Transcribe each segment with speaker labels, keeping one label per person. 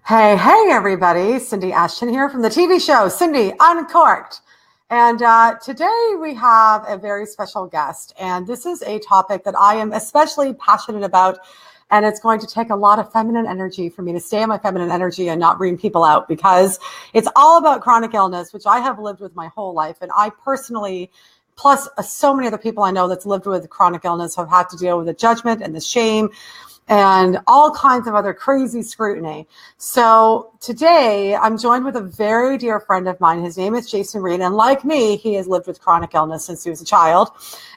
Speaker 1: Hey, everybody. Cindy Ashton here from the TV show, Cindy Uncorked. And today we have a very special guest. And this is a topic that I am especially passionate about. And it's going to take a lot of feminine energy for me to stay in my feminine energy and not bring people out, because it's all about chronic illness, which I have lived with my whole life. And I personally, plus so many other people I know that's lived with chronic illness, have had to deal with the judgment and the shame and all kinds of other crazy scrutiny. So today I'm joined with a very dear friend of mine. His name is Jason Reed. And like me, he has lived with chronic illness since he was a child.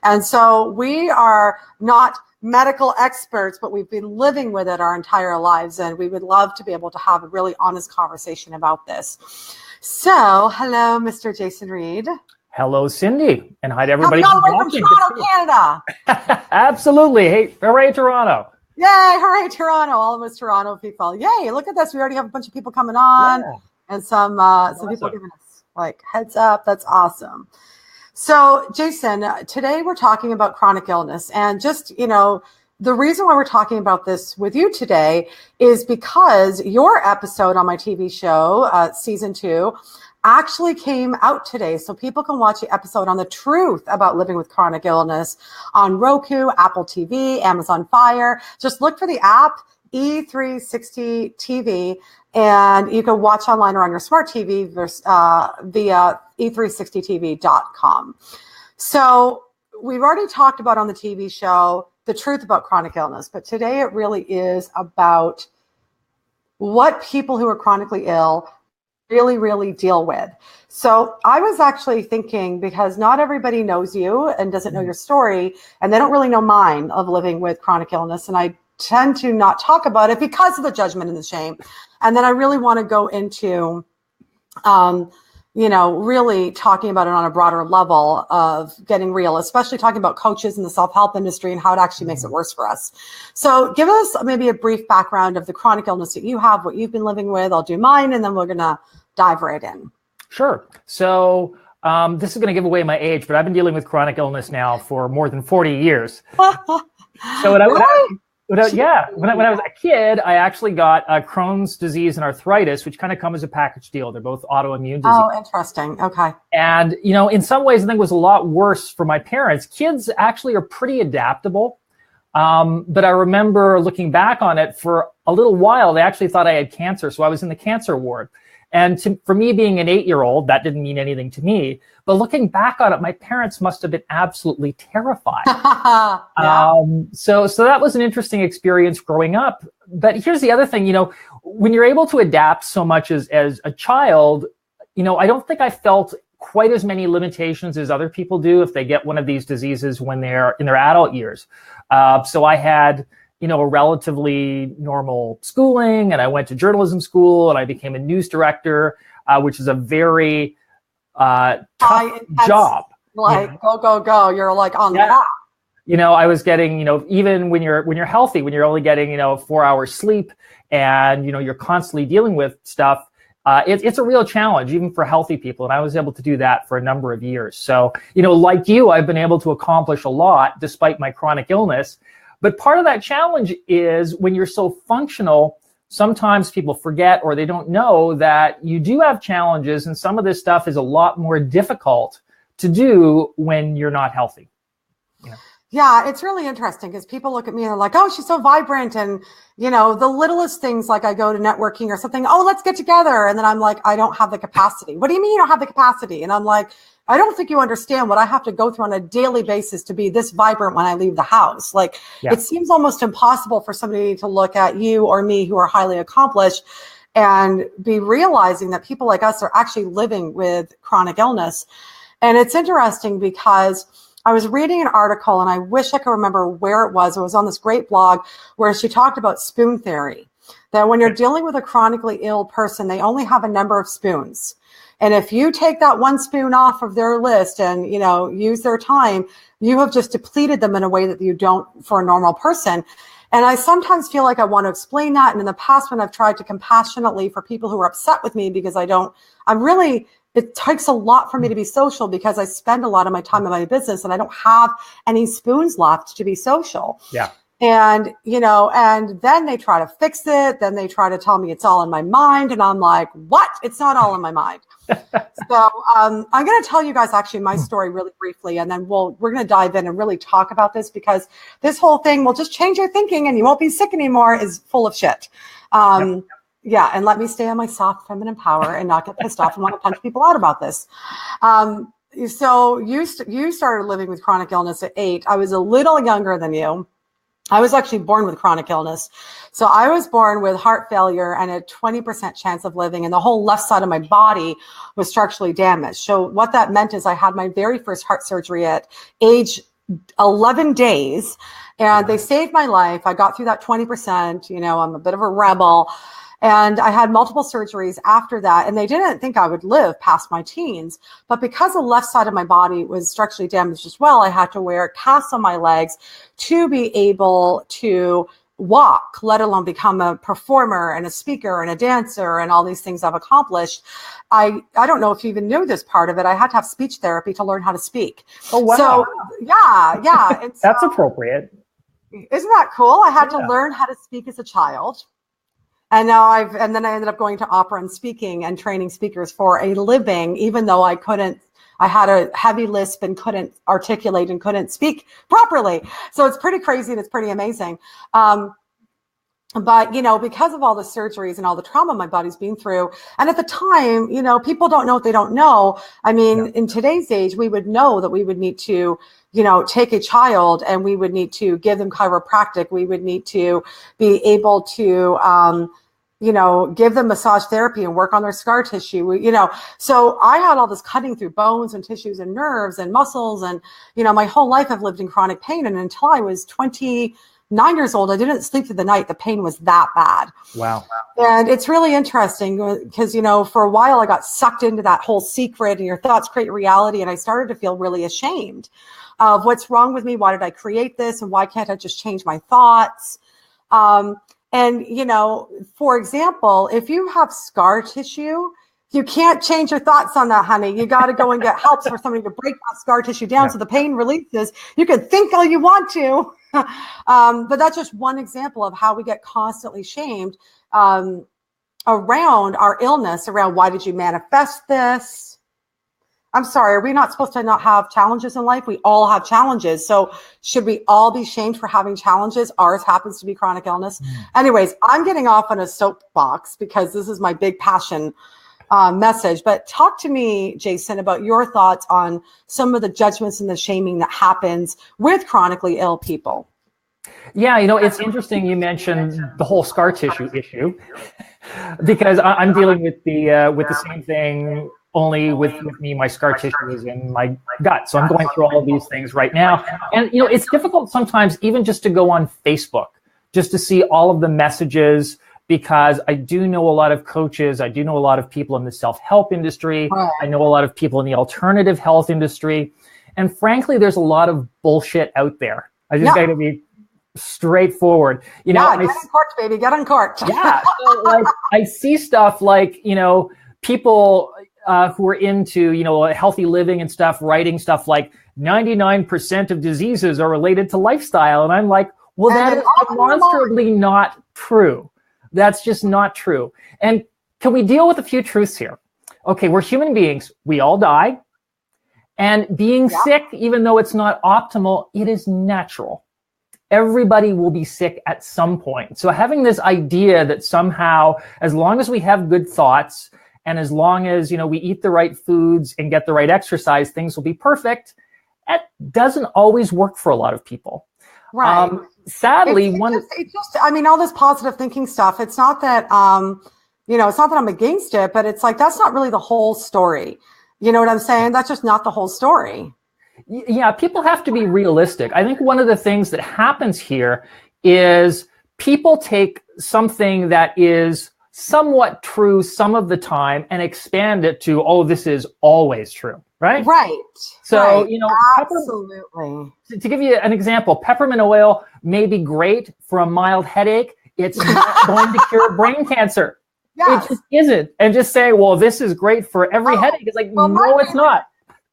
Speaker 1: And so we are not medical experts, but we've been living with it our entire lives. And we would love to be able to have a really honest conversation about this. So hello, Mr. Jason Reed.
Speaker 2: Hello, Cindy. And hi to everybody.
Speaker 1: All the way from Toronto, Canada.
Speaker 2: Absolutely. Hey, hooray, Toronto.
Speaker 1: Yay, hooray, Toronto. All of us Toronto people. Yay, look at this. We already have a bunch of people coming on. Yeah. And some people giving us like heads up. That's awesome. So, Jason, today we're talking about chronic illness. And just, the reason why we're talking about this with you today is because your episode on my TV show, season 2, actually came out today. So people can watch the episode on the truth about living with chronic illness on Roku, Apple TV, Amazon Fire. Just look for the app E360 TV, and you can watch online or on your smart TV via e360tv.com. So we've already talked about on the TV show the truth about chronic illness, but today it really is about what people who are chronically ill really deal with. So I was actually thinking, because not everybody knows you and doesn't know your story, and they don't really know mine of living with chronic illness, and I tend to not talk about it because of the judgment and the shame. And then I really want to go into really talking about it on a broader level of getting real, especially talking about coaches in the self-help industry and how it actually makes it worse for us. So give us maybe a brief background of the chronic illness that you have, what you've been living with. I'll do mine, and then we're going to dive right in.
Speaker 2: Sure. So this is going to give away my age, but I've been dealing with chronic illness now for more than 40 years. So when I was a kid, I actually got Crohn's disease and arthritis, which kind of come as a package deal. They're both autoimmune disease.
Speaker 1: Oh, interesting. Okay.
Speaker 2: And, in some ways, I think it was a lot worse for my parents. Kids actually are pretty adaptable. But I remember looking back on it, for a little while, they actually thought I had cancer. So I was in the cancer ward. And for me being an 8-year-old, that didn't mean anything to me. But looking back on it, my parents must have been absolutely terrified.
Speaker 1: Yeah.
Speaker 2: So that was an interesting experience growing up. But here's the other thing, when you're able to adapt so much as a child, I don't think I felt quite as many limitations as other people do if they get one of these diseases when they're in their adult years. So I had a relatively normal schooling, and I went to journalism school, and I became a news director, which is a very tough job.
Speaker 1: Like, go. You're like on the top.
Speaker 2: I was getting, even when you're healthy, when you're only getting, 4 hours sleep, and, you're constantly dealing with stuff, it's a real challenge, even for healthy people. And I was able to do that for a number of years. So, like you, I've been able to accomplish a lot despite my chronic illness. But part of that challenge is when you're so functional, sometimes people forget or they don't know that you do have challenges, and some of this stuff is a lot more difficult to do when you're not healthy.
Speaker 1: Yeah, it's really interesting because people look at me and they're like, oh, she's so vibrant. And, the littlest things, like I go to networking or something, oh, let's get together. And then I'm like, I don't have the capacity. What do you mean you don't have the capacity? And I'm like, I don't think you understand what I have to go through on a daily basis to be this vibrant when I leave the house. It seems almost impossible for somebody to look at you or me who are highly accomplished and be realizing that people like us are actually living with chronic illness. And it's interesting because I was reading an article, and I wish I could remember where it was. It was on this great blog where she talked about spoon theory, that when you're dealing with a chronically ill person, they only have a number of spoons. And if you take that one spoon off of their list and, use their time, you have just depleted them in a way that you don't for a normal person. And I sometimes feel like I want to explain that. And in the past, when I've tried to compassionately for people who are upset with me because it takes a lot for me to be social because I spend a lot of my time in my business and I don't have any spoons left to be social.
Speaker 2: Yeah.
Speaker 1: And, and then they try to fix it. Then they try to tell me it's all in my mind. And I'm like, what? It's not all in my mind. So I'm going to tell you guys actually my story really briefly, and then we're going to dive in and really talk about this, because this whole thing will just change your thinking and you won't be sick anymore is full of shit. Yeah. And let me stay on my soft feminine power and not get pissed off and want to punch people out about this. So you started living with chronic illness at 8. I was a little younger than you. I was actually born with chronic illness. So I was born with heart failure and a 20% chance of living, and the whole left side of my body was structurally damaged. So what that meant is I had my very first heart surgery at age 11 days, and they saved my life. I got through that 20%. I'm a bit of a rebel. And I had multiple surgeries after that, and they didn't think I would live past my teens. But because the left side of my body was structurally damaged as well, I had to wear casts on my legs to be able to walk, let alone become a performer and a speaker and a dancer and all these things I've accomplished. I don't know if you even knew this part of it. I had to have speech therapy to learn how to speak.
Speaker 2: Oh, wow.
Speaker 1: So, yeah. And
Speaker 2: that's appropriate.
Speaker 1: Isn't that cool? I had to learn how to speak as a child. And then I ended up going to opera and speaking and training speakers for a living, even though I had a heavy lisp and couldn't articulate and couldn't speak properly. So it's pretty crazy and it's pretty amazing. But, because of all the surgeries and all the trauma my body's been through, and at the time, people don't know what they don't know. I mean, in today's age, we would know that we would need to, take a child and we would need to give them chiropractic. We would need to be able to, give them massage therapy and work on their scar tissue, So I had all this cutting through bones and tissues and nerves and muscles. And, my whole life I've lived in chronic pain. And until I was 29 years old, I didn't sleep through the night. The pain was that bad.
Speaker 2: Wow.
Speaker 1: And it's really interesting because, for a while I got sucked into that whole secret and your thoughts create reality. And I started to feel really ashamed of what's wrong with me. Why did I create this? And why can't I just change my thoughts? And, for example, if you have scar tissue, you can't change your thoughts on that, honey. You got to go and get help for somebody to break that scar tissue down so the pain releases. You can think all you want to. But that's just one example of how we get constantly shamed around our illness, around why did you manifest this? I'm sorry, are we not supposed to not have challenges in life? We all have challenges. So should we all be shamed for having challenges? Ours happens to be chronic illness. Anyways, I'm getting off on a soapbox because this is my big passion message. But talk to me, Jason, about your thoughts on some of the judgments and the shaming that happens with chronically ill people.
Speaker 2: Yeah, it's interesting you mentioned the whole scar tissue issue because I'm dealing with the same thing. Only with me, my scar tissue is in my gut. So I'm going through all of these things right now. And, it's difficult sometimes even just to go on Facebook, just to see all of the messages, because I do know a lot of coaches. I do know a lot of people in the self-help industry. I know a lot of people in the alternative health industry. And frankly, there's a lot of bullshit out there. I just got to be straightforward.
Speaker 1: Get uncorked, baby. Get uncorked.
Speaker 2: Yeah. So, I see stuff like, people who are into, healthy living and stuff, writing stuff like 99% of diseases are related to lifestyle. And I'm like, well, that is demonstrably not true. That's just not true. And can we deal with a few truths here? Okay, we're human beings. We all die. And being sick, even though it's not optimal, it is natural. Everybody will be sick at some point. So having this idea that somehow, as long as we have good thoughts, and as long as, we eat the right foods and get the right exercise, things will be perfect. That doesn't always work for a lot of people.
Speaker 1: Right.
Speaker 2: Sadly,
Speaker 1: all this positive thinking stuff, it's not that, it's not that I'm against it, but it's like, that's not really the whole story. You know what I'm saying? That's just not the whole story.
Speaker 2: Yeah, people have to be realistic. I think one of the things that happens here is people take something that is somewhat true some of the time and expand it to, this is always true, right?
Speaker 1: Right.
Speaker 2: So,
Speaker 1: absolutely.
Speaker 2: To give you an example, peppermint oil may be great for a mild headache. It's not going to cure brain cancer.
Speaker 1: Yes.
Speaker 2: It just isn't. And just say, this is great for every headache. It's like, no, it's not.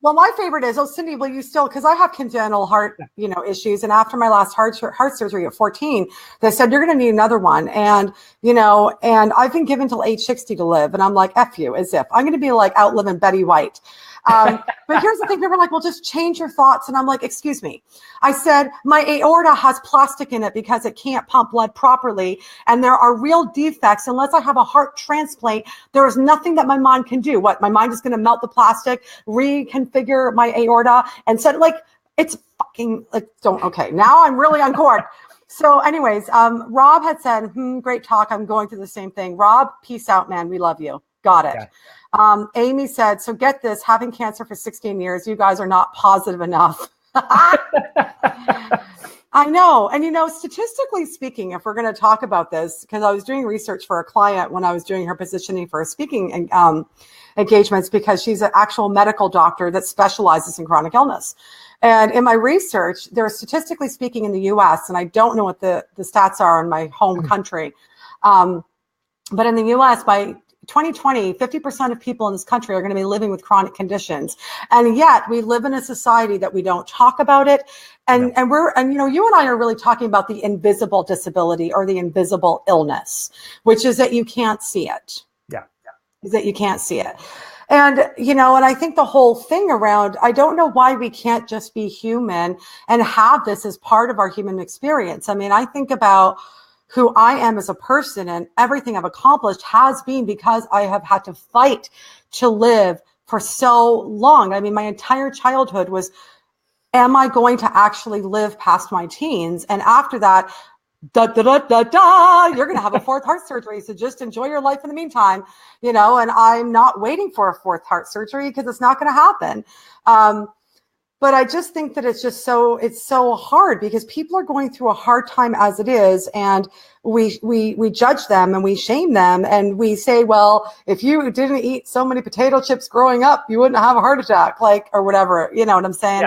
Speaker 1: Well, my favorite is, Cindy, will you still, because I have congenital heart, issues. And after my last heart surgery at 14, they said, you're going to need another one. And, and I've been given till age 60 to live. And I'm like, F you, as if I'm going to be like outliving Betty White. But here's the thing. They were like, well, just change your thoughts. And I'm like, excuse me. I said, my aorta has plastic in it because it can't pump blood properly. And there are real defects. Unless I have a heart transplant, there is nothing that my mind can do. What? My mind is going to melt the plastic, reconfigure my aorta. And said, like, it's fucking, like, okay, now I'm really uncorked. So anyways, Rob had said, great talk. I'm going through the same thing. Rob, peace out, man. We love you. Got it. Yeah. Amy said, so get this, having cancer for 16 years, you guys are not positive enough. I know. And, statistically speaking, if we're going to talk about this, because I was doing research for a client when I was doing her positioning for speaking engagements, because she's an actual medical doctor that specializes in chronic illness. And in my research, there are, statistically speaking, in the US, and I don't know what the stats are in my home country, but in the US, by 2020, 50% of people in this country are going to be living with chronic conditions. And yet we live in a society that we don't talk about it. And you and I are really talking about the invisible disability or the invisible illness, which is that you can't see it.
Speaker 2: Yeah.
Speaker 1: Is that you can't see it. And, and I think the whole thing around, I don't know why we can't just be human and have this as part of our human experience. I mean, I think about who I am as a person, and everything I've accomplished has been because I have had to fight to live for so long. I mean, my entire childhood was, am I going to actually live past my teens? And after that, you're going to have a fourth heart surgery. So just enjoy your life in the meantime, and I'm not waiting for a fourth heart surgery because it's not going to happen. But I just think that it's so hard because people are going through a hard time as it is. And we judge them and we shame them. And we say, well, if you didn't eat so many potato chips growing up, you wouldn't have a heart attack, or whatever, you know what I'm saying?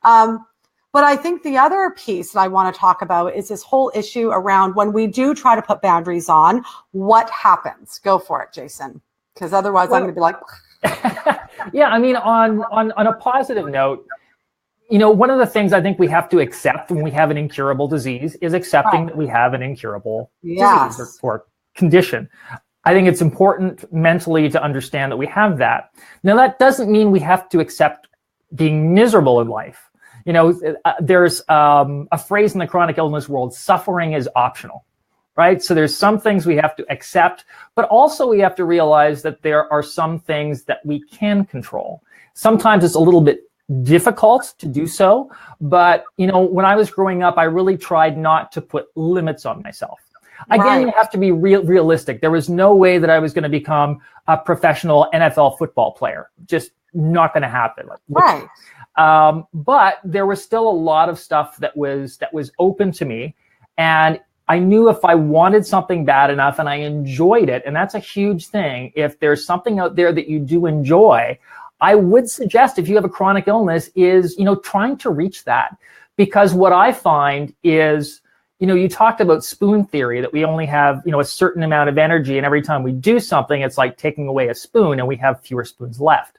Speaker 1: Yeah. But I think the other piece that I want to talk about is this whole issue around when we do try to put boundaries on, what happens? Go for it, Jason. Because otherwise I'm going to be like,
Speaker 2: yeah, I mean, on a positive note, one of the things I think we have to accept when we have an incurable disease is accepting that we have an incurable disease or condition. I think it's important mentally to understand that we have that. Now, that doesn't mean we have to accept being miserable in life. There's a phrase in the chronic illness world, suffering is optional, right? So there's some things we have to accept, but also we have to realize that there are some things that we can control. Sometimes it's a little bit difficult to do so, but when I was growing up, I really tried not to put limits on myself. Again, you have to be realistic. There was no way that I was going to become a professional NFL football player. Just not going to happen.
Speaker 1: Right.
Speaker 2: But there was still a lot of stuff that was open to me, and I knew if I wanted something bad enough and I enjoyed it, and that's a huge thing. If there's something out there that you do enjoy, I would suggest, if you have a chronic illness, is, trying to reach that. Because what I find is, you talked about spoon theory, that we only have, a certain amount of energy. And every time we do something, it's like taking away a spoon and we have fewer spoons left.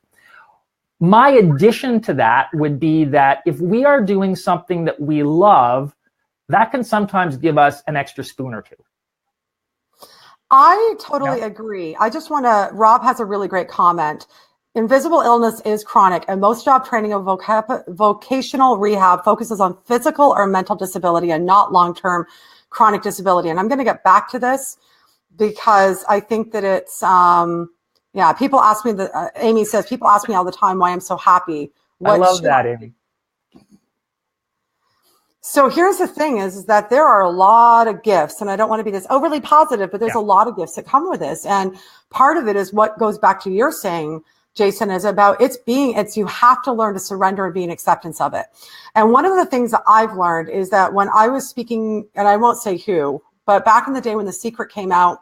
Speaker 2: My addition to that would be that if we are doing something that we love, that can sometimes give us an extra spoon or two.
Speaker 1: I totally agree. I just Rob has a really great comment. Invisible illness is chronic, and most job training of vocational rehab focuses on physical or mental disability and not long-term chronic disability. And I'm going to get back to this because I think that it's, people ask me, Amy says, people ask me all the time why I'm so happy.
Speaker 2: I love that, Amy.
Speaker 1: So here's the thing is that there are a lot of gifts, and I don't want to be this overly positive, but there's a lot of gifts that come with this. And part of it is what goes back to your saying, Jason, is about you have to learn to surrender and be in acceptance of it. And one of the things that I've learned is that when I was speaking, and I won't say who, but back in the day when The Secret came out,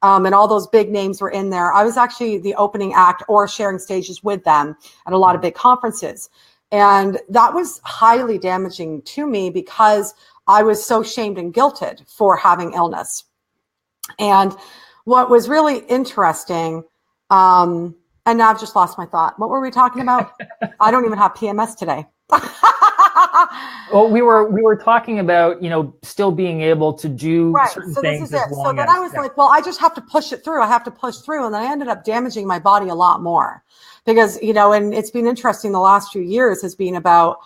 Speaker 1: and all those big names were in there, I was actually the opening act or sharing stages with them at a lot of big conferences. And that was highly damaging to me because I was so shamed and guilted for having illness. And what was really interesting, and And now I've just lost my thought. What were we talking about? I don't even have PMS today.
Speaker 2: Well, we were talking about, still being able to do certain things. This is it.
Speaker 1: So then I was like, well, I just have to push it through. I have to push through. And then I ended up damaging my body a lot more because, and it's been interesting the last few years has been about,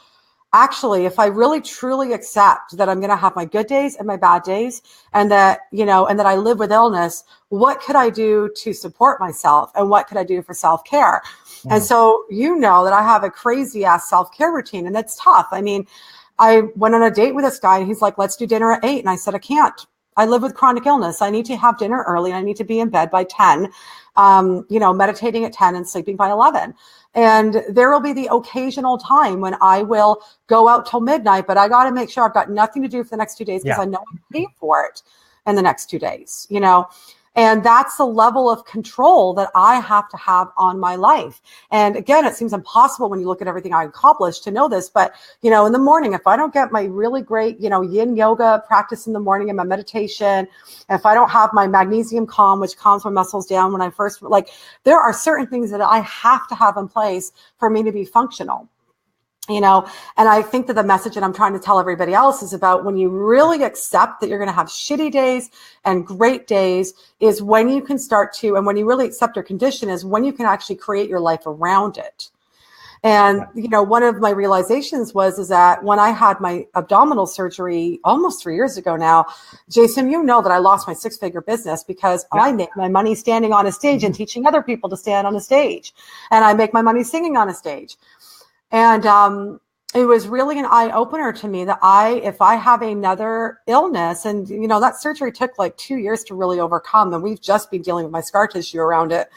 Speaker 1: actually, if I really truly accept that I'm going to have my good days and my bad days and that, and that I live with illness, what could I do to support myself and what could I do for self-care? And so, that I have a crazy ass self-care routine and it's tough. I mean, I went on a date with this guy and he's like, let's do dinner at 8. And I said, I can't. I live with chronic illness. I need to have dinner early and I need to be in bed by 10, meditating at 10 and sleeping by 11. And there will be the occasional time when I will go out till midnight, but I got to make sure I've got nothing to do for the next 2 days because I know I'm paying for it in the next 2 days, And that's the level of control that I have to have on my life. And again, it seems impossible when you look at everything I accomplished to know this. But, in the morning, if I don't get my really great, yin yoga practice in the morning and my meditation, if I don't have my magnesium calm, which calms my muscles down when I first, there are certain things that I have to have in place for me to be functional. And I think that the message that I'm trying to tell everybody else is about when you really accept that you're going to have shitty days and great days is when you can start to, and when you really accept your condition is when you can actually create your life around it. And, one of my realizations is that when I had my abdominal surgery almost 3 years ago now, Jason, that I lost my 6-figure business because I make my money standing on a stage and teaching other people to stand on a stage. And I make my money singing on a stage. And it was really an eye-opener to me that if I have another illness, and, that surgery took 2 years to really overcome, and we've just been dealing with my scar tissue around it.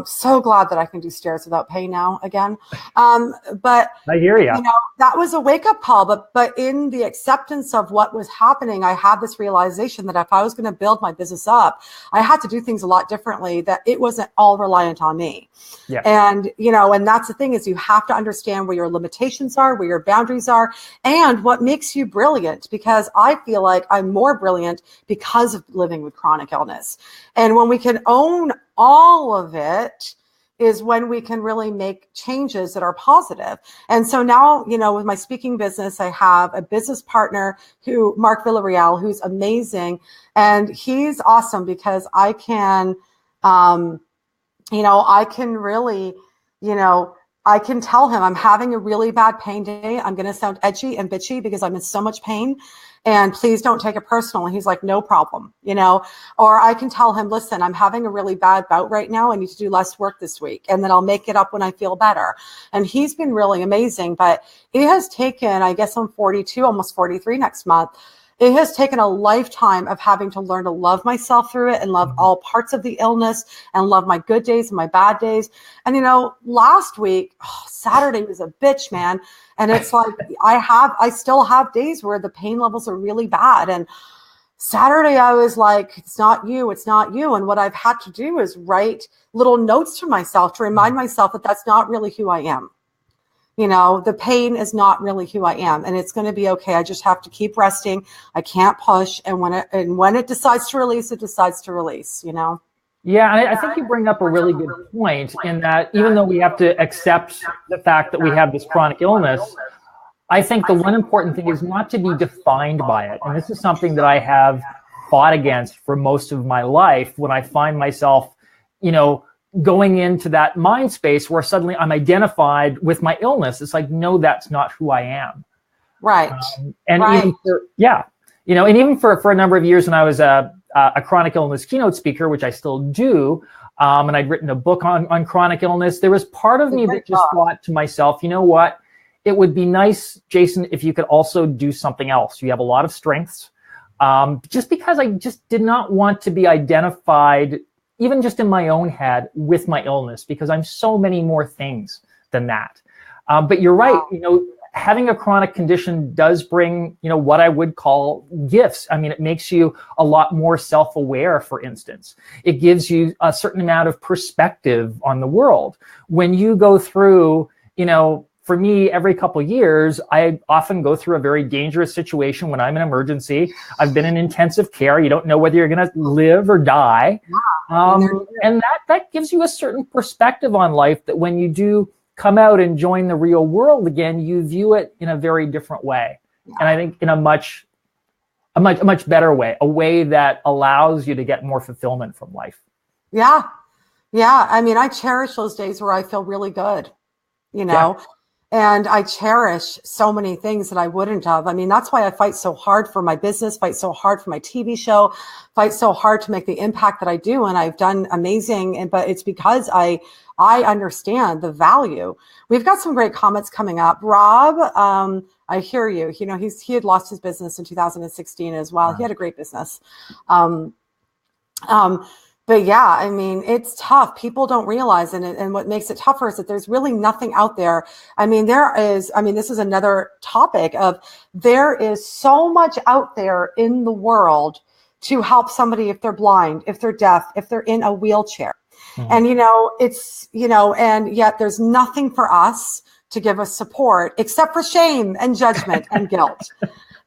Speaker 1: So glad that I can do stairs without pain now again. But
Speaker 2: I hear you.
Speaker 1: That was a wake-up call. But in the acceptance of what was happening, I had this realization that if I was going to build my business up, I had to do things a lot differently, that it wasn't all reliant on me. Yeah. And, and that's the thing is you have to understand where your limitations are, where your boundaries are, and what makes you brilliant, because I feel like I'm more brilliant because of living with chronic illness. And when we can own all of it is when we can really make changes that are positive. And so now, with my speaking business, I have a business partner Mark Villarreal, who's amazing. And he's awesome because I can, I can really, I can tell him I'm having a really bad pain day. I'm going to sound edgy and bitchy because I'm in so much pain. And please don't take it personal. And he's like, no problem, or I can tell him, listen, I'm having a really bad bout right now. I need to do less work this week. And then I'll make it up when I feel better. And he's been really amazing, but it has taken, I guess I'm 42, almost 43 next month. It has taken a lifetime of having to learn to love myself through it and love all parts of the illness and love my good days and my bad days. And, last week, Saturday was a bitch, man. And it's like, I still have days where the pain levels are really bad. And Saturday, I was like, it's not you, it's not you. And what I've had to do is write little notes to myself to remind myself that that's not really who I am. The pain is not really who I am, and it's going to be okay. I just have to keep resting. I can't push. And when it decides to release, it decides to release,
Speaker 2: Yeah, I think you bring up a really good point in that even though we have to accept the fact that we have this chronic illness, I think the one important thing is not to be defined by it. And this is something that I have fought against for most of my life when I find myself, going into that mind space where suddenly I'm identified with my illness. It's like, no, that's not who I am.
Speaker 1: Right.
Speaker 2: And even for a number of years when I was a chronic illness keynote speaker, which I still do, and I'd written a book on chronic illness, there was part of me that just thought to myself, you know what? It would be nice, Jason, if you could also do something else. You have a lot of strengths. Just because I just did not want to be identified, even just in my own head, with my illness, because I'm so many more things than that. But you're right, having a chronic condition does bring, what I would call gifts. I mean, it makes you a lot more self-aware, for instance. It gives you a certain amount of perspective on the world. When you go through, for me, every couple of years, I often go through a very dangerous situation when I'm in emergency. I've been in intensive care. You don't know whether you're going to live or die. And that gives you a certain perspective on life, that when you do come out and join the real world again, you view it in a very different way. And I think in a much better way, a way that allows you to get more fulfillment from life.
Speaker 1: Yeah. Yeah. I mean, I cherish those days where I feel really good, you know, and I cherish so many things that I wouldn't have. I mean, that's why I fight so hard for my business, fight so hard for my TV show, fight so hard to make the impact that I do. And I've done amazing, but it's because I understand the value. We've got some great comments coming up. Rob, I hear you. You know, he had lost his business in 2016 as well. Wow. He had a great business. But yeah, I mean, it's tough. People don't realize, and what makes it tougher is that there's really nothing out there. I mean, this is another topic of, there is so much out there in the world to help somebody if they're blind, if they're deaf, if they're in a wheelchair. And, you know, it's, you know, and yet there's nothing for us to give us support except for shame and judgment and guilt.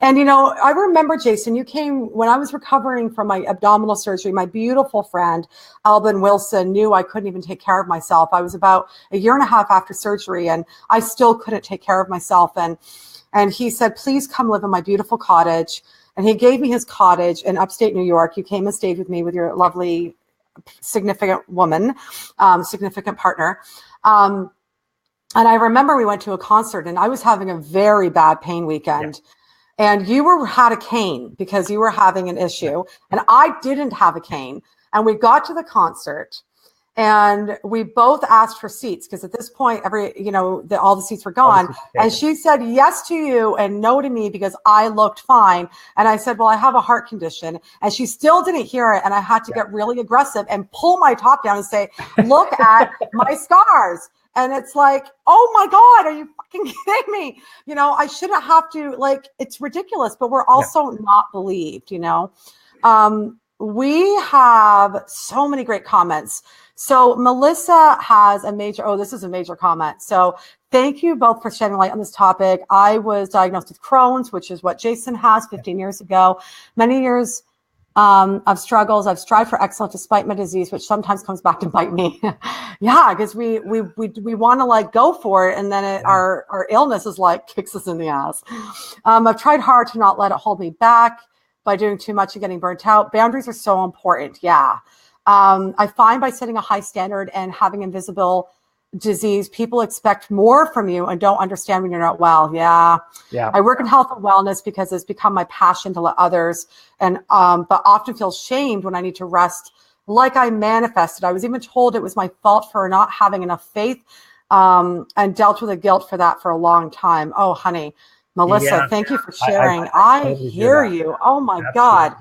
Speaker 1: And, you know, I remember, Jason, you came when I was recovering from my abdominal surgery. My beautiful friend, Albin Wilson, knew I couldn't even take care of myself. I was about a year and a half after surgery, and I still couldn't take care of myself. And he said, please come live in my beautiful cottage. And he gave me his cottage in upstate New York. You came and stayed with me with your lovely, significant woman, significant partner. And I remember we went to a concert, and I was having a very bad pain weekend. Yeah. And you had a cane because you were having an issue, and I didn't have a cane. And we got to the concert, and we both asked for seats because at this point, all the seats were gone. And she said yes to you and no to me because I looked fine. And I said, well, I have a heart condition. And she still didn't hear it. And I had to get really aggressive and pull my top down and say, look at my scars. And it's like, oh my God, are you fucking kidding me? You know, I shouldn't have to, like, it's ridiculous, but we're also not believed, you know? We have so many great comments. So Melissa has this is a major comment. So thank you both for shedding light on this topic. I was diagnosed with Crohn's, which is what Jason has 15 years ago. Many years of struggles. I've strived for excellence despite my disease, which sometimes comes back to bite me. Yeah, because we want to like go for it, and then our illness is like kicks us in the ass. I've tried hard to not let it hold me back by doing too much and getting burnt out. Boundaries are so important. Yeah. I find by setting a high standard and having invisible disease, people expect more from you and don't understand when you're not well. Yeah. I work in health and wellness because it's become my passion to let others, and but often feel shamed when I need to rest, like I manifested. I was even told it was my fault for not having enough faith, and dealt with the guilt for that for a long time. Oh, honey, Melissa, thank you for sharing. I totally hear you. Oh my God.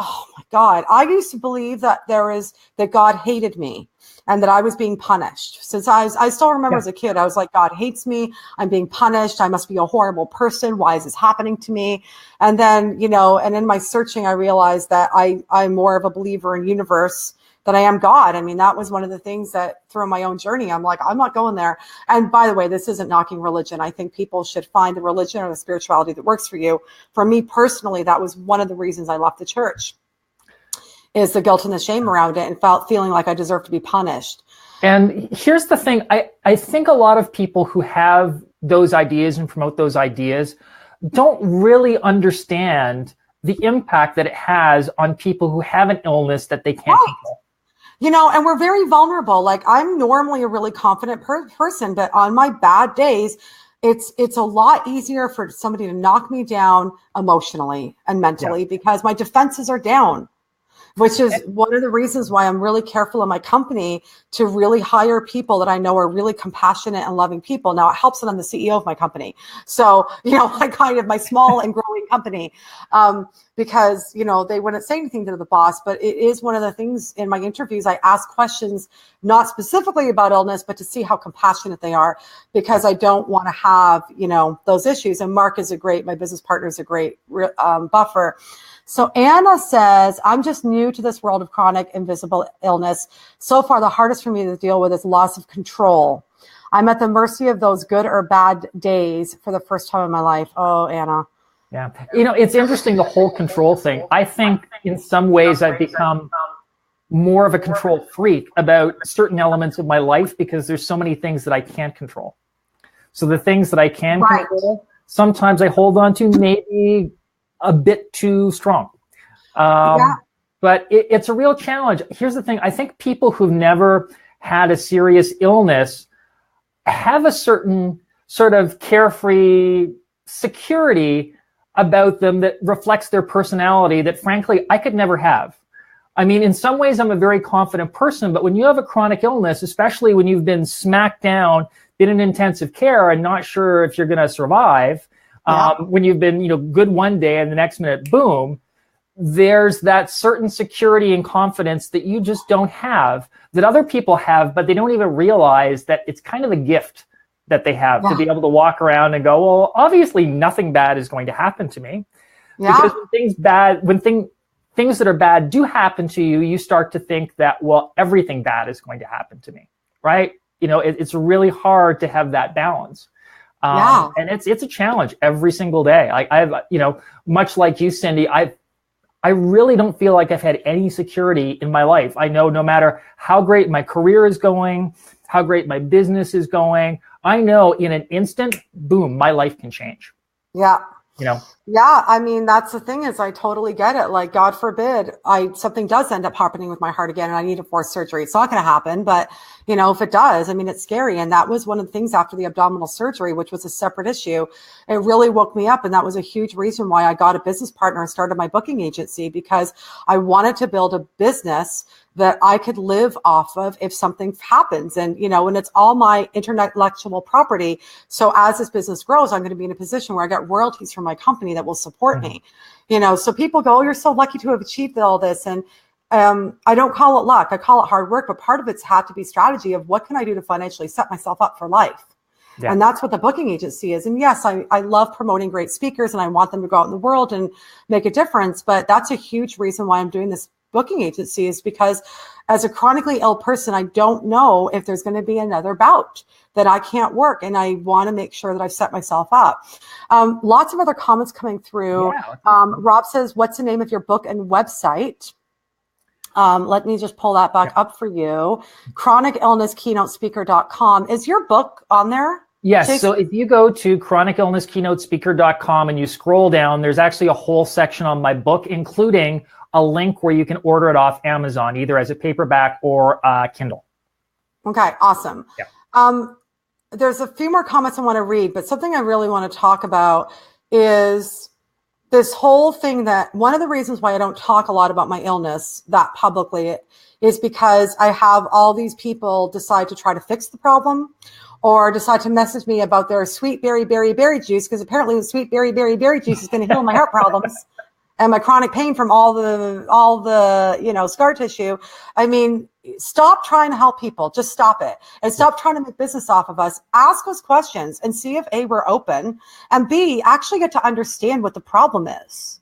Speaker 1: Oh my God. I used to believe that that God hated me and that I was being punished. Since I still remember as a kid, I was like, God hates me. I'm being punished. I must be a horrible person. Why is this happening to me? And then, you know, and in my searching, I realized that I'm more of a believer in universe than I am God. I mean, that was one of the things that through my own journey, I'm like, I'm not going there. And by the way, this isn't knocking religion. I think people should find the religion or the spirituality that works for you. For me personally, that was one of the reasons I left the church, is the guilt and the shame around it, and feeling like I deserve to be punished.
Speaker 2: And here's the thing. I think a lot of people who have those ideas and promote those ideas don't really understand the impact that it has on people who have an illness that they can't control.
Speaker 1: You know, and we're very vulnerable. Like, I'm normally a really confident person, but on my bad days, it's a lot easier for somebody to knock me down emotionally and mentally because my defenses are down, which is one of the reasons why I'm really careful in my company to really hire people that I know are really compassionate and loving people. Now, it helps that I'm the CEO of my company. So, you know, I kind of my small and growing company, because, you know, they wouldn't say anything to the boss, but it is one of the things in my interviews. I ask questions, not specifically about illness, but to see how compassionate they are, because I don't want to have, you know, those issues. And Mark is my business partner is a great buffer. So Anna says, I'm just new to this world of chronic invisible illness. So far, the hardest for me to deal with is loss of control. I'm at the mercy of those good or bad days for the first time in my life. Oh, Anna.
Speaker 2: Yeah. It's interesting, the whole control thing. I think in some ways I've become more of a control freak about certain elements of my life because there's so many things that I can't control. So the things that I can control, sometimes I hold on to maybe a bit too strong. But it's a real challenge. Here's the thing. I think people who've never had a serious illness have a certain sort of carefree security about them that reflects their personality that, frankly, I could never have. I mean, in some ways, I'm a very confident person, but when you have a chronic illness, especially when you've been smacked down, been in intensive care and not sure if you're going to survive, when you've been, good one day and the next minute, boom, there's that certain security and confidence that you just don't have, that other people have, but they don't even realize that it's kind of a gift that they have to be able to walk around and go, well, obviously nothing bad is going to happen to me. Because when things that are bad do happen to you, you start to think that, well, everything bad is going to happen to me, right? It's really hard to have that balance. And it's a challenge every single day. I've much like you, Cindy, I really don't feel like I've had any security in my life. I know no matter how great my career is going, how great my business is going, I know in an instant, boom, my life can change.
Speaker 1: Yeah. Yeah, I mean, that's the thing is I totally get it. Like, God forbid, something does end up happening with my heart again and I need a forced surgery. It's not going to happen, but if it does, I mean, it's scary. And that was one of the things after the abdominal surgery, which was a separate issue. It really woke me up. And that was a huge reason why I got a business partner and started my booking agency, because I wanted to build a business that I could live off of if something happens. And, and it's all my intellectual property. So as this business grows, I'm going to be in a position where I get royalties from my company that will support me. So people go, oh, you're so lucky to have achieved all this. And I don't call it luck. I call it hard work, but part of it's had to be strategy of what can I do to financially set myself up for life. Yeah. And that's what the booking agency is. And yes, I love promoting great speakers and I want them to go out in the world and make a difference. But that's a huge reason why I'm doing this booking agency, is because as a chronically ill person, I don't know if there's going to be another bout that I can't work. And I want to make sure that I've set myself up. Lots of other comments coming through. Rob says, what's the name of your book and website? Let me just pull that back up for you. chronicillnesskeynote-speaker.com. Is your book on there?
Speaker 2: Yes. Jason? So if you go to chronicillnesskeynote-speaker.com and you scroll down, there's actually a whole section on my book, including a link where you can order it off Amazon, either as a paperback or Kindle.
Speaker 1: Okay, awesome. Yeah. There's a few more comments I want to read, but something I really want to talk about is this whole thing that one of the reasons why I don't talk a lot about my illness that publicly is because I have all these people decide to try to fix the problem or decide to message me about their sweet berry juice, because apparently the sweet berry juice is going to heal my heart problems. And my chronic pain from all the scar tissue. I mean, stop trying to help people. Just stop it. And stop trying to make business off of us. Ask us questions and see if A, we're open, and B, actually get to understand what the problem is.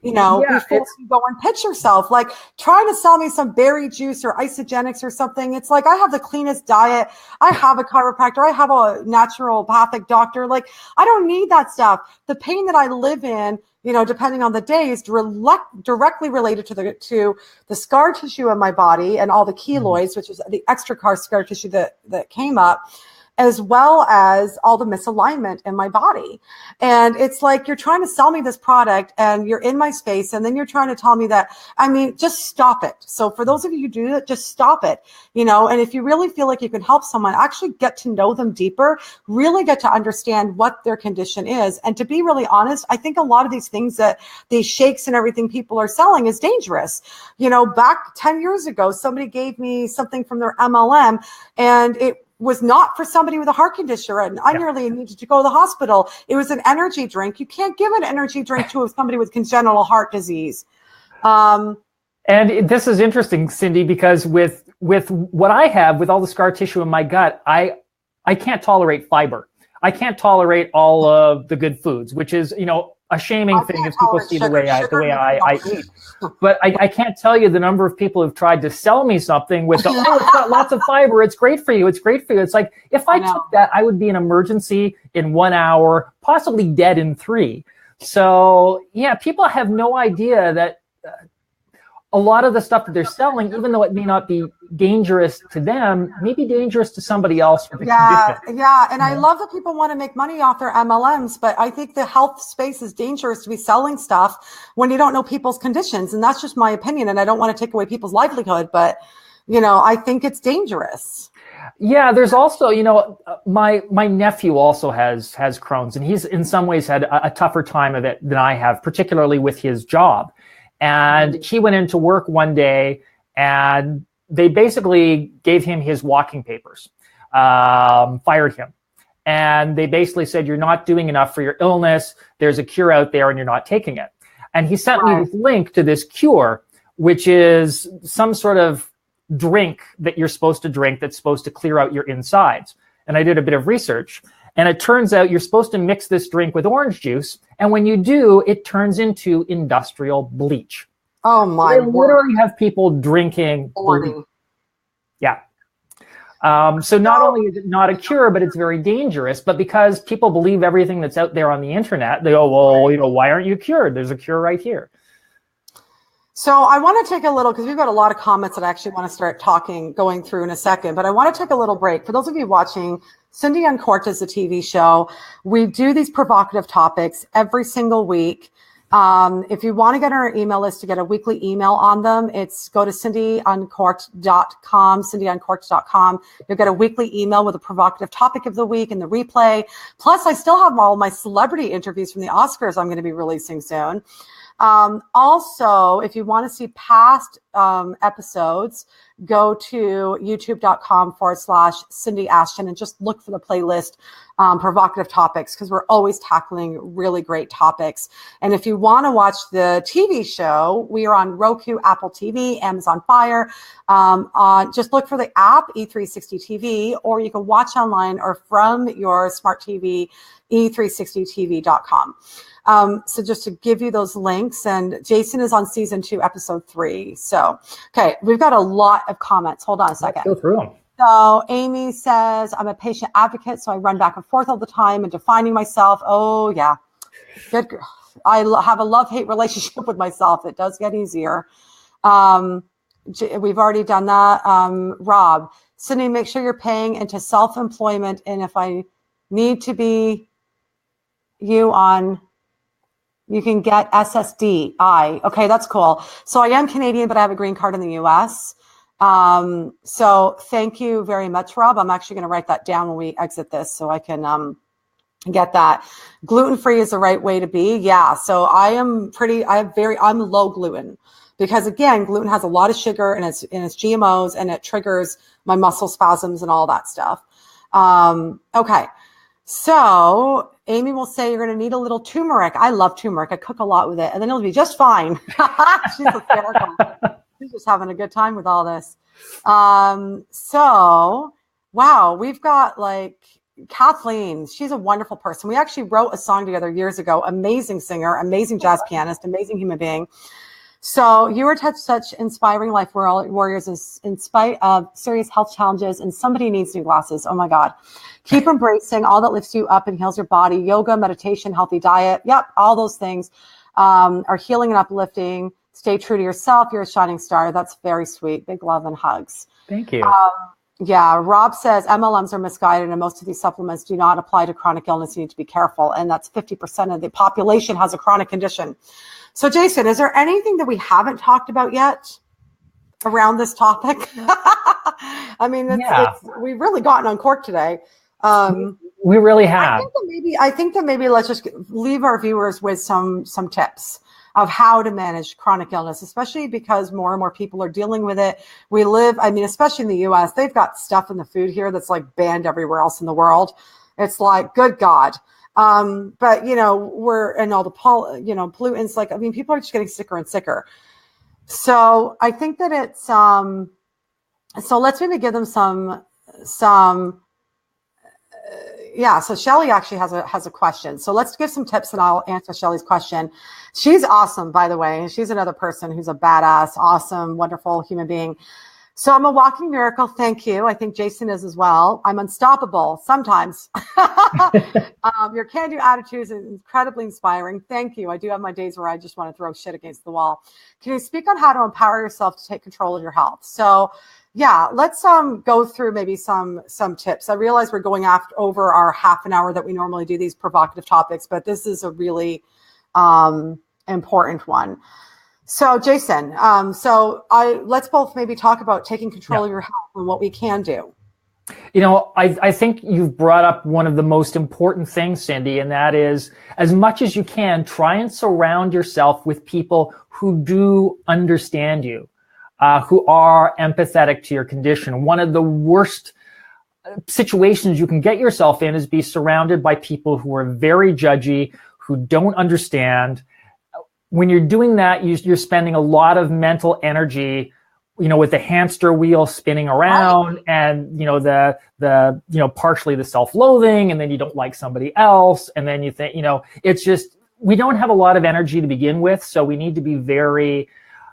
Speaker 1: Before you go and pitch yourself, like trying to sell me some berry juice or isogenics or something. It's like, I have the cleanest diet. I have a chiropractor. I have a naturopathic doctor. Like, I don't need that stuff. The pain that I live in, depending on the day, is directly related to the scar tissue in my body and all the keloids, which is the extra scar tissue that came up, as well as all the misalignment in my body. And it's like, you're trying to sell me this product and you're in my space, and then you're trying to tell me that, just stop it. So for those of you who do it, just stop it, and if you really feel like you can help someone, actually get to know them deeper, really get to understand what their condition is. And to be really honest, I think a lot of these things these shakes and everything people are selling is dangerous. Back 10 years ago, somebody gave me something from their MLM, and it was not for somebody with a heart condition, and I nearly needed to go to the hospital. It was an energy drink. You can't give an energy drink to somebody with congenital heart disease. And
Speaker 2: this is interesting, Cindy, because with what I have, with all the scar tissue in my gut, I can't tolerate fiber. I can't tolerate all of the good foods, which is, a shaming thing if people see the way I eat. But I can't tell you the number of people who've tried to sell me something with, oh, it's got lots of fiber. It's great for you. It's great for you. It's like, if I took that, I would be in emergency in 1 hour, possibly dead in 3. So yeah, people have no idea that a lot of the stuff that they're selling, even though it may not be dangerous to them, may be dangerous to somebody else with a condition.
Speaker 1: Yeah, and I love that people want to make money off their MLMs, but I think the health space is dangerous to be selling stuff when you don't know people's conditions, and that's just my opinion, and I don't want to take away people's livelihood, but, I think it's dangerous.
Speaker 2: Yeah, there's also, my nephew also has Crohn's, and he's in some ways had a tougher time of it than I have, particularly with his job. And he went into work one day and they basically gave him his walking papers, fired him. And they basically said, you're not doing enough for your illness. There's a cure out there and you're not taking it. And he sent me this link to this cure, which is some sort of drink that you're supposed to drink that's supposed to clear out your insides. And I did a bit of research. And it turns out you're supposed to mix this drink with orange juice. And when you do, it turns into industrial bleach.
Speaker 1: Oh, my
Speaker 2: They literally have people drinking bleach. Yeah. So not only is it not a cure, but it's very dangerous. But because people believe everything that's out there on the internet, they go, well, why aren't you cured? There's a cure right here.
Speaker 1: So I want to take a little, because we've got a lot of comments that I actually want to start going through in a second, but I want to take a little break. For those of you watching, Cindy Uncorked is a TV show. We do these provocative topics every single week. If you want to get on our email list to get a weekly email on them, go to cindyuncorked.com, cindyuncorked.com. You'll get a weekly email with a provocative topic of the week and the replay. Plus, I still have all my celebrity interviews from the Oscars I'm going to be releasing soon. Also, if you want to see past episodes, go to youtube.com/Cindy Ashton and just look for the playlist provocative topics, because we're always tackling really great topics. And if you want to watch the TV show, we are on Roku, Apple TV, Amazon Fire. Just look for the app E360 TV, or you can watch online or from your smart TV, e360tv.com. So just to give you those links, and Jason is on season 2, episode 3. So, okay, we've got a lot of comments. Hold on a second.
Speaker 2: Let's go through them.
Speaker 1: So Amy says, I'm a patient advocate, so I run back and forth all the time and defining myself. Oh yeah, good. I have a love-hate relationship with myself. It does get easier. We've already done that. Rob, Cindy, make sure you're paying into self-employment, and if I need to be you can get SSDI. Okay, that's cool. So I am Canadian, but I have a green card in the US. So thank you very much, Rob. I'm actually going to write that down when we exit this so I can get that. Gluten-free is the right way to be. Yeah. So I'm low gluten, because again, gluten has a lot of sugar and it's GMOs, and it triggers my muscle spasms and all that stuff. Okay. So Amy will say you're going to need a little turmeric. I love turmeric. I cook a lot with it, and then it'll be just fine. She's hysterical. She's just having a good time with all this. So, wow, we've got like Kathleen. She's a wonderful person. We actually wrote a song together years ago. Amazing singer, amazing jazz pianist, amazing human being. So you are such inspiring life warriors in spite of serious health challenges, and somebody needs new glasses. Oh my God. Keep embracing all that lifts you up and heals your body. Yoga, meditation, healthy diet. Yep. All those things are healing and uplifting. Stay true to yourself. You're a shining star. That's very sweet. Big love and hugs.
Speaker 2: Thank you.
Speaker 1: Yeah. Rob says MLMs are misguided, and most of these supplements do not apply to chronic illness. You need to be careful. And that's 50% of the population has a chronic condition. So Jason, is there anything that we haven't talked about yet around this topic? I mean, we've really gotten uncorked today.
Speaker 2: We really have.
Speaker 1: I think that maybe let's just leave our viewers with some tips of how to manage chronic illness, especially because more and more people are dealing with it. Especially in the US, they've got stuff in the food here that's like banned everywhere else in the world. It's like, good God. But we're in all the pollutants, people are just getting sicker and sicker. So I think that it's, so let's maybe give them some yeah, so Shelly actually has a question. So let's give some tips and I'll answer Shelly's question. She's awesome, by the way. She's another person who's a badass, awesome, wonderful human being. So I'm a walking miracle. Thank you. I think Jason is as well. I'm unstoppable sometimes. Your can-do attitude is incredibly inspiring. Thank you. I do have my days where I just want to throw shit against the wall. Can you speak on how to empower yourself to take control of your health? So yeah, let's go through maybe some tips. I realize we're going over our half an hour that we normally do these provocative topics, but this is a really important one. So Jason, let's both maybe talk about taking control of your health and what we can do.
Speaker 2: I think you've brought up one of the most important things, Cindy, and that is, as much as you can, try and surround yourself with people who do understand you, who are empathetic to your condition. One of the worst situations you can get yourself in is be surrounded by people who are very judgy, who don't understand. When you're doing that, you're spending a lot of mental energy, with the hamster wheel spinning around, and partially the self-loathing, and then you don't like somebody else, and then you think, it's just, we don't have a lot of energy to begin with, so we need to be very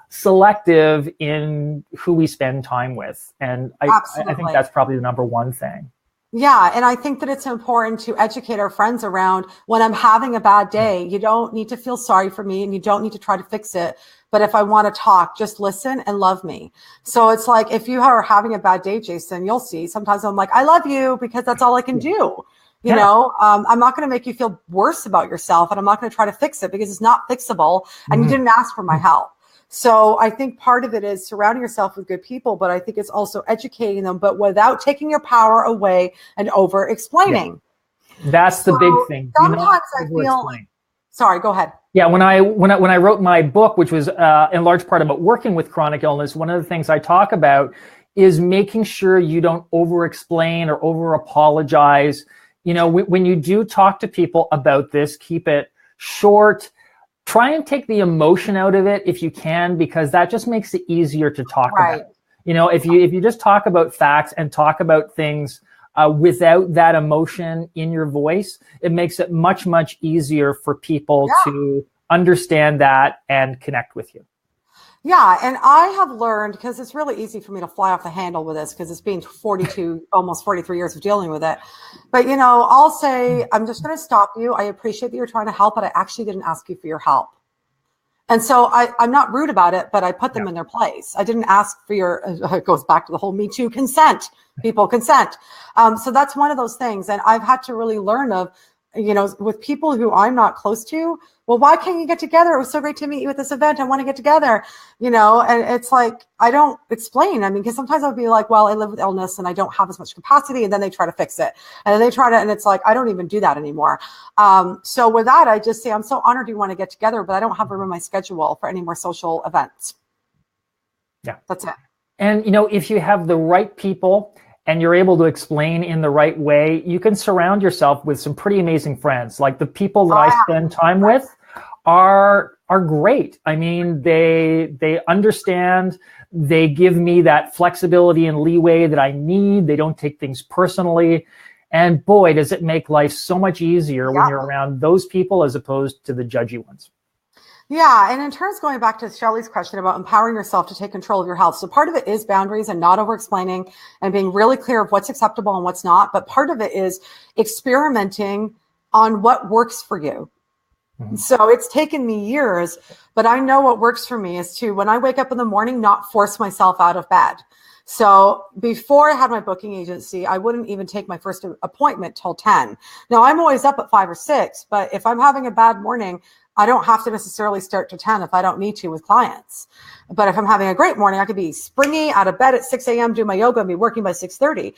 Speaker 2: selective in who we spend time with, and I think that's probably the number one thing.
Speaker 1: Yeah. And I think that it's important to educate our friends around, when I'm having a bad day, you don't need to feel sorry for me and you don't need to try to fix it. But if I want to talk, just listen and love me. So it's like, if you are having a bad day, Jason, you'll see sometimes I'm like, I love you, because that's all I can do. I'm not going to make you feel worse about yourself, and I'm not going to try to fix it because it's not fixable and you didn't ask for my help. So I think part of it is surrounding yourself with good people, but I think it's also educating them, but without taking your power away and over explaining.
Speaker 2: Yeah. That's the big thing.
Speaker 1: Sometimes I feel, sorry, go ahead.
Speaker 2: Yeah, when I wrote my book, which was in large part about working with chronic illness, one of the things I talk about is making sure you don't over explain or over apologize. When you do talk to people about this, keep it short. Try and take the emotion out of it if you can, because that just makes it easier to talk about. If you just talk about facts and talk about things without that emotion in your voice, it makes it much, much easier for people to understand that and connect with you.
Speaker 1: Yeah. And I have learned, because it's really easy for me to fly off the handle with this, because it's been 42, almost 43 years of dealing with it. But, I'll say, I'm just going to stop you. I appreciate that you're trying to help, but I actually didn't ask you for your help. And so I'm not rude about it, but I put them in their place. I didn't ask for your, it goes back to the whole Me Too consent, people consent. So that's one of those things. And I've had to really learn of, with people who I'm not close to, well, why can't you get together? It was so great to meet you at this event. I want to get together, and it's like, I don't explain. I mean, because sometimes I'll be like, well, I live with illness and I don't have as much capacity. And then they try to fix it. And then they try to, and it's like, I don't even do that anymore. So with that, I just say, I'm so honored you want to get together, but I don't have room in my schedule for any more social events.
Speaker 2: Yeah.
Speaker 1: That's it.
Speaker 2: And, if you have the right people and you're able to explain in the right way, you can surround yourself with some pretty amazing friends. Like the people that I spend time with are great. I mean, they understand, they give me that flexibility and leeway that I need. They don't take things personally. And boy, does it make life so much easier when you're around those people as opposed to the judgy ones.
Speaker 1: Yeah. And in terms, going back to Shelley's question about empowering yourself to take control of your health. So part of it is boundaries and not over explaining and being really clear of what's acceptable and what's not. But part of it is experimenting on what works for you. So it's taken me years, but I know what works for me is to, when I wake up in the morning, not force myself out of bed. So before I had my booking agency, I wouldn't even take my first appointment till 10. Now I'm always up at 5 or 6, but if I'm having a bad morning, I don't have to necessarily start to 10 if I don't need to with clients. But if I'm having a great morning, I could be springy out of bed at 6 a.m., do my yoga, and be working by 6:30.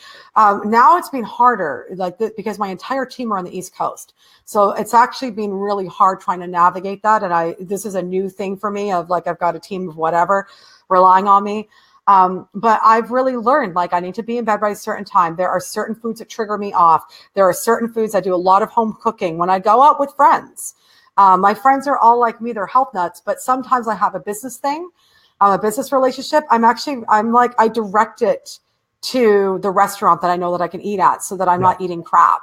Speaker 1: Now it's been harder, because my entire team are on the East Coast. So it's actually been really hard trying to navigate that. And this is a new thing for me of I've got a team of whatever relying on me. But I've really learned, I need to be in bed by a certain time. There are certain foods that trigger me off. There are certain foods. I do a lot of home cooking when I go out with friends. My friends are all like me. They're health nuts, but sometimes I have a business thing, a business relationship. I direct it to the restaurant that I know that I can eat at so that I'm not eating crap,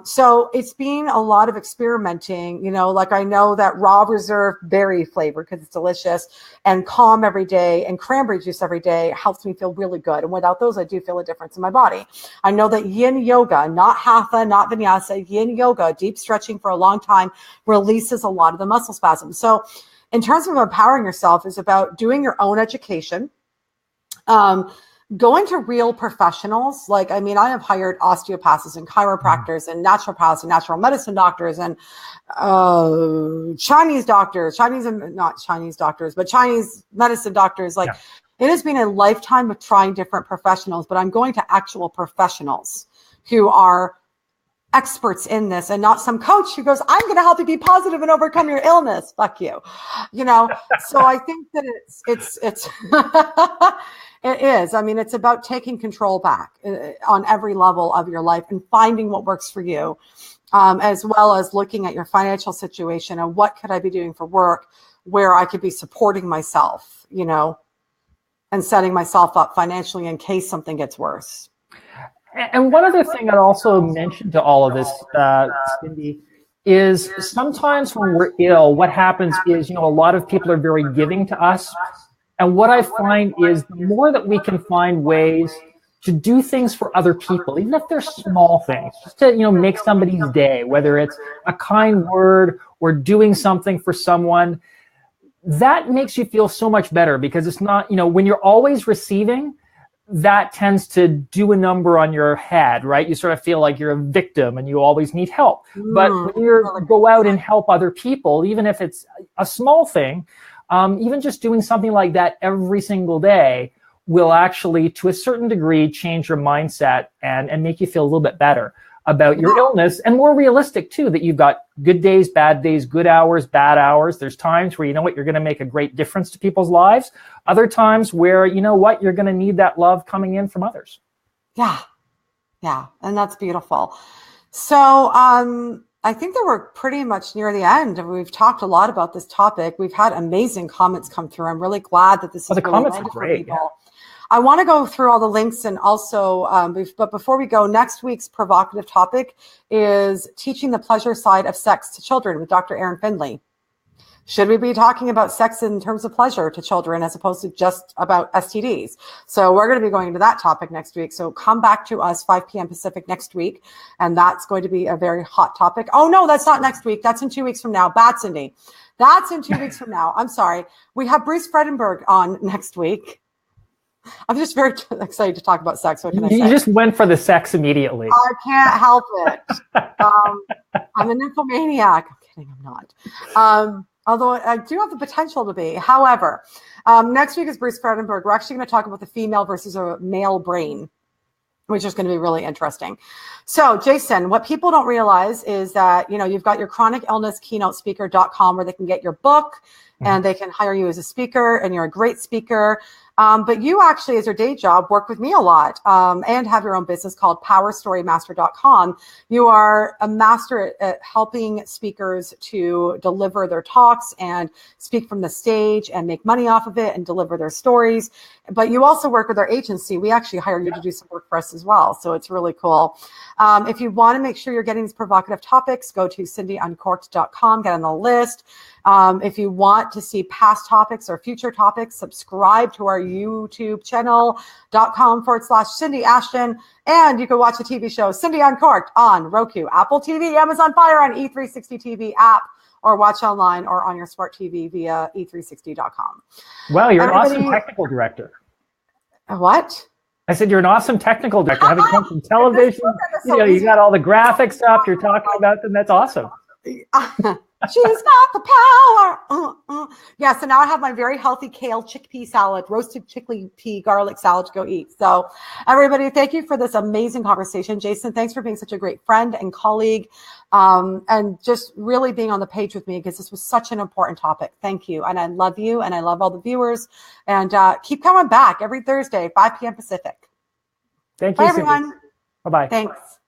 Speaker 1: So it's been a lot of experimenting, like I know that raw reserve berry flavor, because it's delicious, and calm every day and cranberry juice every day helps me feel really good. And without those, I do feel a difference in my body. I know that yin yoga, not hatha, not vinyasa, yin yoga, deep stretching for a long time releases a lot of the muscle spasms. So in terms of empowering yourself is about doing your own education, going to real professionals. Like, I mean, I have hired osteopaths and chiropractors and naturopaths and natural medicine doctors and Chinese medicine doctors. Like, it has been a lifetime of trying different professionals, but I'm going to actual professionals who are experts in this and not some coach who goes, I'm going to help you be positive and overcome your illness. Fuck you. So I think that it's it is. I mean, it's about taking control back on every level of your life and finding what works for you, as well as looking at your financial situation and what could I be doing for work where I could be supporting myself, and setting myself up financially in case something gets worse.
Speaker 2: And one other thing I'd also mention to all of this, Cindy, is sometimes when we're ill, what happens is, a lot of people are very giving to us. And what I find is the more that we can find ways to do things for other people, even if they're small things, just to, make somebody's day, whether it's a kind word or doing something for someone, that makes you feel so much better, because it's not, when you're always receiving, that tends to do a number on your head, right? You sort of feel like you're a victim and you always need help. But when you go out and help other people, even if it's a small thing, even just doing something like that every single day will actually, to a certain degree, change your mindset and make you feel a little bit better about your illness, and more realistic too, that you've got good days, bad days, good hours, bad hours. There's times where you're going to make a great difference to people's lives. Other times where, you're going to need that love coming in from others.
Speaker 1: Yeah. And that's beautiful. So, I think that we're pretty much near the end. We've talked a lot about this topic. We've had amazing comments come through. I'm really glad that this is
Speaker 2: the comments are great. Yeah.
Speaker 1: I want to go through all the links, and also, but before we go, next week's provocative topic is teaching the pleasure side of sex to children with Dr. Erin Findlay. Should we be talking about sex in terms of pleasure to children as opposed to just about STDs? So we're going to be going into that topic next week. So come back to us 5 p.m. Pacific next week, and that's going to be a very hot topic. Oh, no, that's not next week. That's in 2 weeks from now. Bad, Cindy. That's in 2 weeks from now. I'm sorry. We have Bruce Fredenberg on next week. I'm just very excited to talk about sex. What can I say?
Speaker 2: You just went for the sex immediately.
Speaker 1: I can't help it. I'm a nymphomaniac. I'm kidding. I'm not. Although I do have the potential to be. However, next week is Bruce Fredenberg. We're actually going to talk about the female versus a male brain, which is going to be really interesting. So, Jason, what people don't realize is that, you've got your chronic illness keynotespeaker.com where they can get your book and they can hire you as a speaker, and you're a great speaker. But you actually, as your day job, work with me a lot and have your own business called powerstorymaster.com. You are a master at helping speakers to deliver their talks and speak from the stage and make money off of it and deliver their stories. But you also work with our agency. We actually hire you to do some work for us as well. So it's really cool. If you want to make sure you're getting these provocative topics, go to cindyuncorked.com, get on the list. If you want to see past topics or future topics, subscribe to our YouTube channel.com/Cindy Ashton. And you can watch the TV show Cindy Uncorked on Roku, Apple TV, Amazon Fire, on E360 TV app, or watch online or on your smart TV via e360.com.
Speaker 2: Wow, you're an awesome technical director.
Speaker 1: What?
Speaker 2: I said you're an awesome technical director. Having come from television, you got all the graphic stuff you're talking about, and that's awesome.
Speaker 1: She's got the power. Yeah, so now I have my very healthy kale chickpea salad, roasted chickpea garlic salad to go eat. So everybody, thank you for this amazing conversation. Jason, thanks for being such a great friend and colleague, and just really being on the page with me, because this was such an important topic. Thank you. And I love you, and I love all the viewers. And keep coming back every Thursday, 5 p.m. Pacific.
Speaker 2: Thank you.
Speaker 1: Bye, everyone.
Speaker 2: Bye-bye.
Speaker 1: Thanks.